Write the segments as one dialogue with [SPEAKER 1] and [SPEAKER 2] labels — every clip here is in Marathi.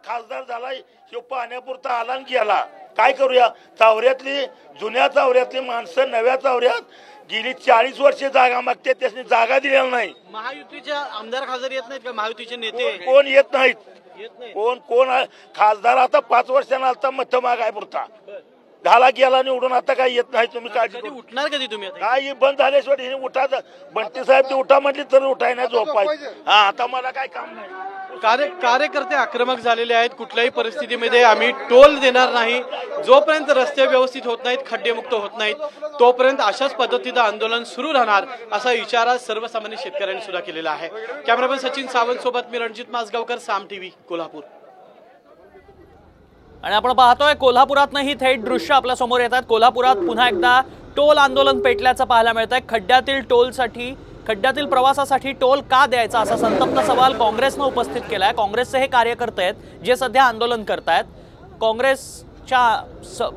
[SPEAKER 1] खासदार झाला ह्यो पाण्यापुरता आला आणि गेला. काय करूया? चावऱ्यातली जुन्या चावऱ्यातली माणसं नव्या चावऱ्यात गेली 40 वर्षे जागा मागते, त्याने जागा दिलेला नाही.
[SPEAKER 2] महायुतीच्या आमदार खासदार येत नाहीत का? महायुतीचे नेते
[SPEAKER 1] कोण येत नाहीत. कोण खासदार आता 5 वर्षांना आता मत मागाय पुरता झाला गेला निवडून, आता काय येत नाही. तुम्ही काळजी
[SPEAKER 2] उठणार कधी तुम्ही?
[SPEAKER 1] काय बंद झाल्याशिवाय उठा. बंटी साहेब ते उठा म्हटली तर उठाय नाही, झोपाय. हा आता मला काय काम नाही.
[SPEAKER 2] कार्यकर्ते आक्रमक झालेले आहेत. कुठल्याही परिस्थितीमध्ये आम्ही टोल देणार नाही. जोपर्यंत रस्ते व्यवस्थित होत नाहीत, खड्डेमुक्त होत नाहीत, तोपर्यंत अशाच पद्धतीचं आंदोलन सुरू राहणार असा इशारा सर्वसामान्य शेतकऱ्यांनी सुद्धा केलेला आहे. कॅमेरामॅन सचिन सावंत सोबत मी रणजित माजगावकर, साम टीव्ही, कोल्हापूर.
[SPEAKER 3] आणि आपण पाहतोय कोल्हापुरातनं ही थेट दृश्य आपल्या समोर येतात. कोल्हापुरात पुन्हा एकदा टोल आंदोलन पेटल्याचं पाहायला मिळत आहे. खड्ड्यातील प्रवासासाठी टोल का द्यायचा असा संतप्त सवाल काँग्रेसनं उपस्थित केलाय. काँग्रेसचे हे कार्यकर्ते आहेत जे सध्या आंदोलन करतायत. काँग्रेसच्या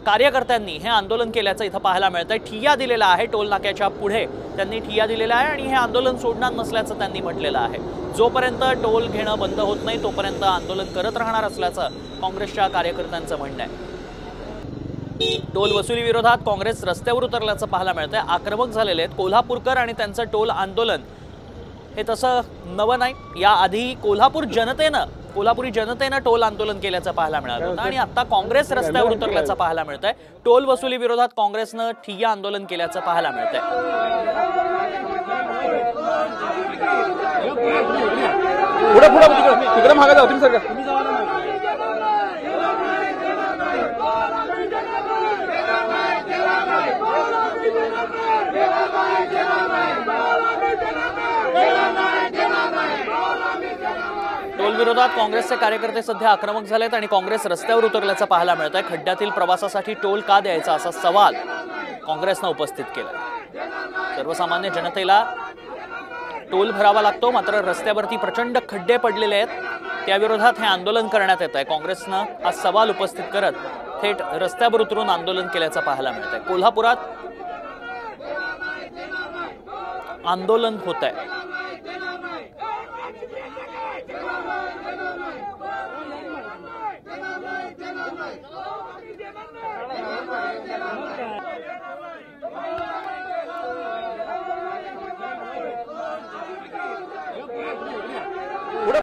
[SPEAKER 3] कार्यकर्त्यांनी हे आंदोलन केल्याचं इथं पाहायला मिळत आहे. ठिय्या दिलेला आहे टोल नाक्याच्या पुढे, त्यांनी ठिय्या दिलेला आहे आणि हे आंदोलन सोडणार नसल्याचं त्यांनी म्हटलेलं आहे. जोपर्यंत टोल घेणं बंद होत नाही तोपर्यंत आंदोलन करत राहणार असल्याचं काँग्रेसच्या कार्यकर्त्यांचं म्हणणं आहे. टोल वसुली विरोधात काँग्रेस रस्त्यावर उतरल्याचं पाहायला मिळतंय. आक्रमक झालेले आहेत कोल्हापूरकर आणि त्यांचं टोल आंदोलन हे तसं नवं नाही. याआधी कोल्हापुरी जनतेनं टोल आंदोलन केल्याचं पाहायला मिळालं होतं आणि आता काँग्रेस रस्त्यावर उतरल्याचं पाहायला मिळतंय. टोल वसुली विरोधात काँग्रेसनं ठिय्या आंदोलन केल्याचं पाहायला मिळतंय.
[SPEAKER 4] तिकडे मागे जाऊ तुम्ही सर.
[SPEAKER 3] टोल विरोधात काँग्रेसचे कार्यकर्ते सध्या आक्रमक झालेत आणि काँग्रेस रस्त्यावर उतरल्याचं पाहायला मिळत आहे. खड्ड्यातील प्रवासासाठी टोल का द्यायचा असा सवाल काँग्रेसनं उपस्थित केला. सर्वसामान्य जनतेला टोल भरावा लागतो, मात्र रस्त्यावरती प्रचंड खड्डे पडलेले आहेत. त्याविरोधात हे आंदोलन करण्यात येत आहे. काँग्रेसनं हा सवाल उपस्थित करत थेट रस्त्यावर उतरून आंदोलन केल्याचं पाहायला मिळत आहे. कोल्हापुरात आंदोलन होत आहे.